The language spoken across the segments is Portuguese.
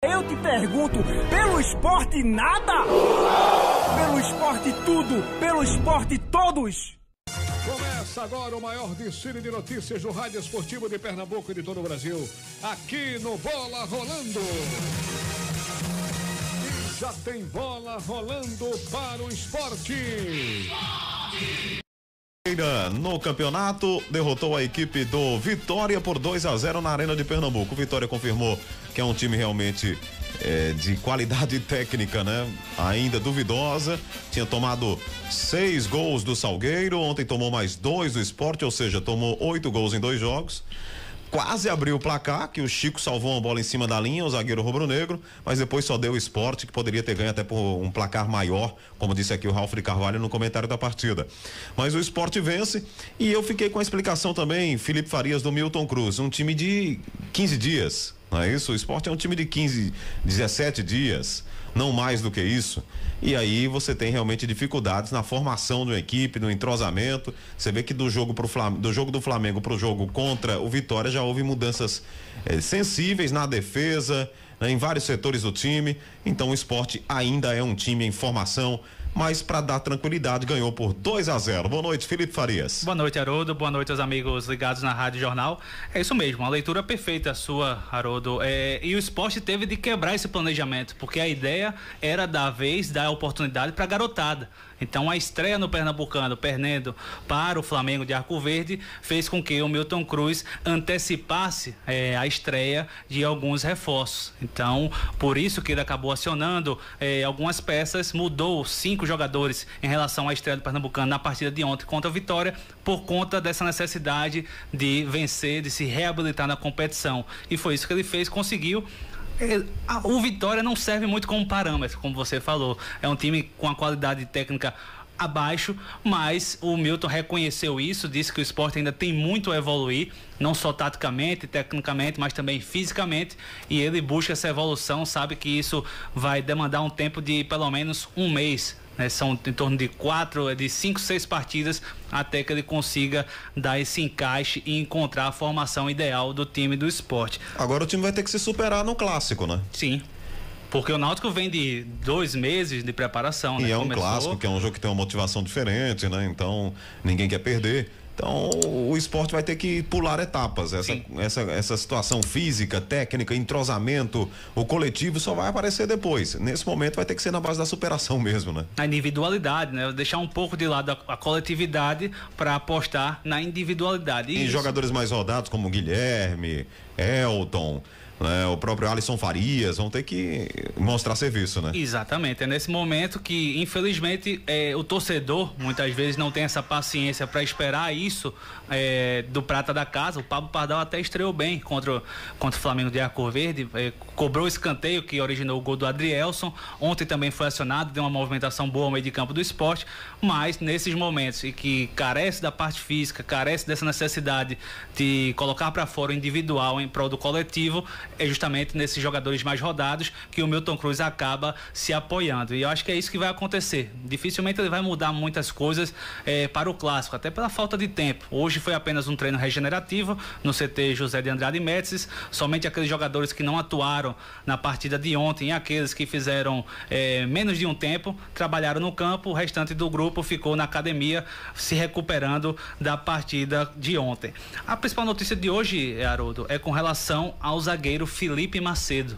Eu te pergunto, pelo esporte nada? Pelo esporte tudo, pelo esporte todos. Começa agora o maior desfile de notícias do rádio esportivo de Pernambuco e de todo o Brasil, aqui no Bola Rolando. E já tem bola rolando para o esporte. No campeonato, derrotou a equipe do Vitória por 2-0 na Arena de Pernambuco. O Vitória confirmou que é um time realmente de qualidade técnica, né? Ainda duvidosa. Tinha tomado 6 gols do Salgueiro, ontem tomou mais 2 do Sport, ou seja, tomou 8 gols em 2 jogos. Quase abriu o placar, que o Chico salvou uma bola em cima da linha, o zagueiro rubro-negro, mas depois só deu o Sport, que poderia ter ganho até por um placar maior, como disse aqui o Ralf de Carvalho no comentário da partida. Mas o Sport vence e eu fiquei com a explicação também, Felipe Farias, do Milton Cruz, um time de 15 dias, não é isso? O Sport é um time de 17 dias, não mais do que isso. E aí você tem realmente dificuldades na formação de uma equipe, no entrosamento. Você vê que do jogo do Flamengo para o jogo contra o Vitória já houve mudanças sensíveis na defesa, né, em vários setores do time. Então o Sport ainda é um time em formação, mas para dar tranquilidade ganhou por 2-0. Boa noite, Felipe Farias. Boa noite, Haroldo. Boa noite aos amigos ligados na Rádio Jornal. É isso mesmo, uma leitura perfeita sua, Haroldo. E o Sport teve de quebrar esse planejamento, porque a ideia era dar a oportunidade para a garotada. Então a estreia no Pernambucano, perdendo para o Flamengo de Arco Verde, fez com que o Milton Cruz antecipasse a estreia de alguns reforços. Então, por isso que ele acabou acionando algumas peças, mudou 5 jogadores em relação à estreia do Pernambucano na partida de ontem contra a Vitória, por conta dessa necessidade de vencer, de se reabilitar na competição. E foi isso que ele fez, conseguiu. O Vitória não serve muito como parâmetro, como você falou. É um time com a qualidade técnica abaixo, mas o Milton reconheceu isso, disse que o Sport ainda tem muito a evoluir, não só taticamente, tecnicamente, mas também fisicamente, e ele busca essa evolução, sabe que isso vai demandar um tempo de pelo menos um mês. São em torno de 5, 6 partidas até que ele consiga dar esse encaixe e encontrar a formação ideal do time do Sport. Agora o time vai ter que se superar no clássico, né? Sim, porque o Náutico vem de 2 meses de preparação, né? E é um clássico, que é um jogo que tem uma motivação diferente, né? Então ninguém quer perder. Então o Sport vai ter que pular etapas. Essa situação física, técnica, entrosamento, o coletivo só vai aparecer depois. Nesse momento vai ter que ser na base da superação mesmo, né? A individualidade, né? Deixar um pouco de lado a coletividade para apostar na individualidade. E jogadores mais rodados como Guilherme, Elton, né, o próprio Alisson Farias vão ter que mostrar serviço, né? Exatamente, é nesse momento que infelizmente o torcedor muitas vezes não tem essa paciência para esperar isso do prata da casa. O Pablo Pardal até estreou bem contra o Flamengo de Arco Verde, cobrou o escanteio que originou o gol do Adrielson. Ontem também foi acionado, deu uma movimentação boa ao meio de campo do Sport, mas nesses momentos em que carece da parte física, carece dessa necessidade de colocar para fora o individual em prol do coletivo, é justamente nesses jogadores mais rodados que o Milton Cruz acaba se apoiando, e eu acho que é isso que vai acontecer. Dificilmente ele vai mudar muitas coisas para o clássico, até pela falta de tempo. Hoje foi apenas um treino regenerativo no CT José de Andrade Médicis, somente aqueles jogadores que não atuaram na partida de ontem e aqueles que fizeram menos de um tempo trabalharam no campo, o restante do grupo ficou na academia se recuperando da partida de ontem. A principal notícia de hoje, Haroldo, é com relação ao zagueiro Felipe Macedo,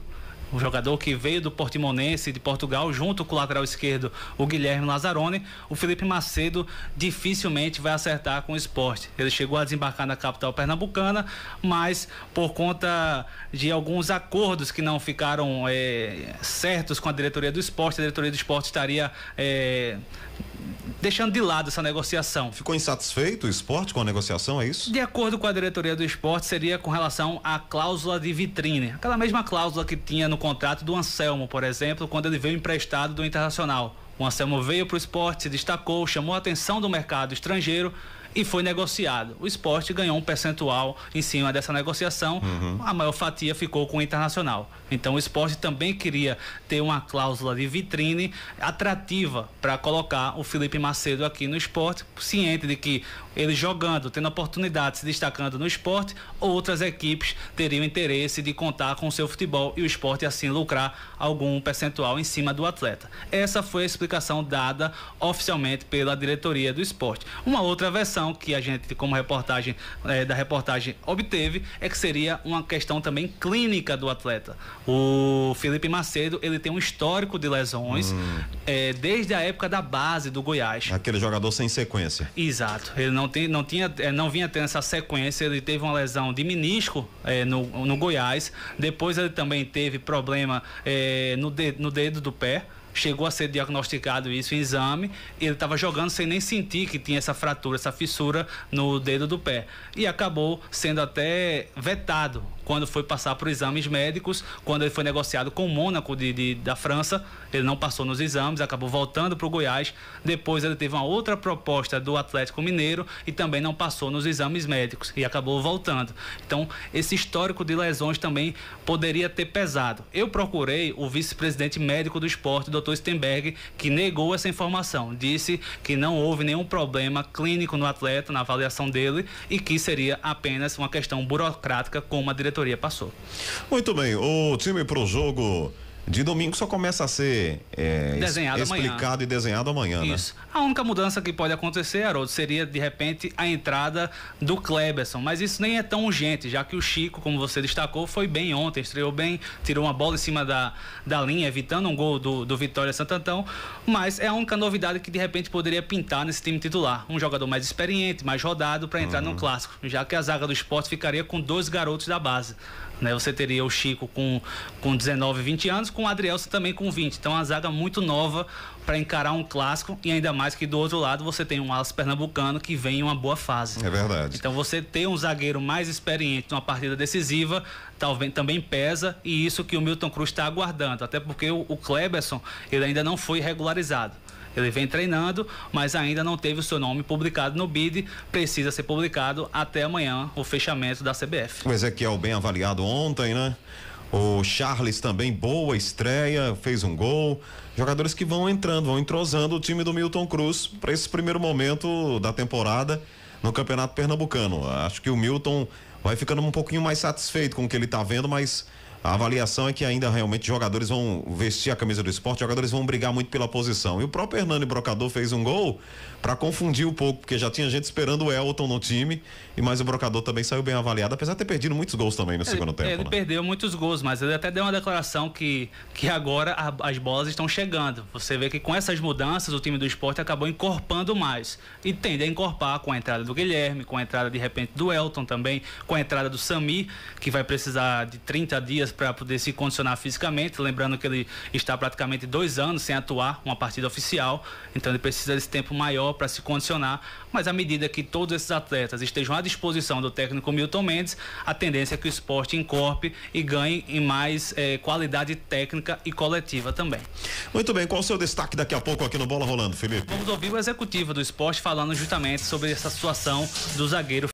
um jogador que veio do Portimonense de Portugal, junto com o lateral esquerdo, o Guilherme Lazzaroni. O Felipe Macedo dificilmente vai acertar com o Sport. Ele chegou a desembarcar na capital pernambucana, mas por conta de alguns acordos que não ficaram certos com a diretoria do Sport, a diretoria do Sport estaria deixando de lado essa negociação. Ficou insatisfeito o Sport com a negociação, é isso? De acordo com a diretoria do Sport, seria com relação à cláusula de vitrine, aquela mesma cláusula que tinha no contrato do Anselmo, por exemplo, quando ele veio emprestado do Internacional. O Anselmo veio para o Sport, se destacou, chamou a atenção do mercado estrangeiro e foi negociado. O Sport ganhou um percentual em cima dessa negociação, a maior fatia ficou com o Internacional. Então o Sport também queria ter uma cláusula de vitrine atrativa para colocar o Felipe Macedo aqui no Sport, ciente de que ele jogando, tendo oportunidade, se destacando no Sport, outras equipes teriam interesse de contar com o seu futebol e o Sport assim lucrar algum percentual em cima do atleta. Essa foi a explicação dada oficialmente pela diretoria do Sport. Uma outra versão que a gente, como reportagem da reportagem, obteve é que seria uma questão também clínica do atleta. O Felipe Macedo, ele tem um histórico de lesões desde a época da base do Goiás. Aquele jogador sem sequência. Exato. Ele não vinha tendo essa sequência. Ele teve uma lesão de menisco no Goiás. Depois ele também teve problema no dedo do pé. Chegou a ser diagnosticado isso em exame. Ele estava jogando sem nem sentir que tinha essa fratura, essa fissura no dedo do pé. E acabou sendo até vetado quando foi passar por exames médicos, quando ele foi negociado com o Mônaco da França. Ele não passou nos exames, acabou voltando para o Goiás. Depois ele teve uma outra proposta do Atlético Mineiro e também não passou nos exames médicos e acabou voltando. Então, esse histórico de lesões também poderia ter pesado. Eu procurei o vice-presidente médico do Sport, Dr. Stenberg, que negou essa informação. Disse que não houve nenhum problema clínico no atleta, na avaliação dele, e que seria apenas uma questão burocrática, como a diretoria passou. Muito bem, o time pro jogo de domingo só começa a ser desenhado explicado amanhã. E desenhado amanhã, Isso. né? A única mudança que pode acontecer, Haroldo, seria de repente a entrada do Kleberson, mas isso nem é tão urgente, já que o Chico, como você destacou, foi bem ontem, estreou bem, tirou uma bola em cima da linha, evitando um gol do Vitória Santo Antão, mas é a única novidade que de repente poderia pintar nesse time titular, um jogador mais experiente, mais rodado para entrar no clássico, já que a zaga do Sport ficaria com 2 garotos da base. Você teria o Chico com 19, 20 anos, com o Adrielson também com 20. Então, uma zaga muito nova para encarar um clássico, e ainda mais que do outro lado você tem um Alas pernambucano que vem em uma boa fase. É verdade. Então, você ter um zagueiro mais experiente numa partida decisiva talvez também pesa, e isso que o Milton Cruz está aguardando, até porque o Kleberson, ele ainda não foi regularizado. Ele vem treinando, mas ainda não teve o seu nome publicado no BID. Precisa ser publicado até amanhã, o fechamento da CBF. O Ezequiel bem avaliado ontem, né? O Charles também, boa estreia, fez um gol. Jogadores que vão entrando, vão entrosando o time do Milton Cruz para esse primeiro momento da temporada no Campeonato Pernambucano. Acho que o Milton vai ficando um pouquinho mais satisfeito com o que ele está vendo, mas a avaliação é que ainda realmente jogadores vão vestir a camisa do Sport, jogadores vão brigar muito pela posição. E o próprio Hernani Brocador fez um gol para confundir um pouco, porque já tinha gente esperando o Elton no time, mas o Brocador também saiu bem avaliado, apesar de ter perdido muitos gols também no segundo tempo. Ele perdeu muitos gols, mas ele até deu uma declaração que agora as bolas estão chegando. Você vê que com essas mudanças o time do Sport acabou encorpando mais, e tende a encorpar com a entrada do Guilherme, com a entrada de repente do Elton também, com a entrada do Sami, que vai precisar de 30 dias para poder se condicionar fisicamente, lembrando que ele está praticamente 2 anos sem atuar uma partida oficial, então ele precisa desse tempo maior para se condicionar, mas à medida que todos esses atletas estejam à disposição do técnico Milton Mendes, a tendência é que o Sport encorpe e ganhe em mais qualidade técnica e coletiva também. Muito bem, qual o seu destaque daqui a pouco aqui no Bola Rolando, Felipe? Vamos ouvir o executivo do Sport falando justamente sobre essa situação do zagueiro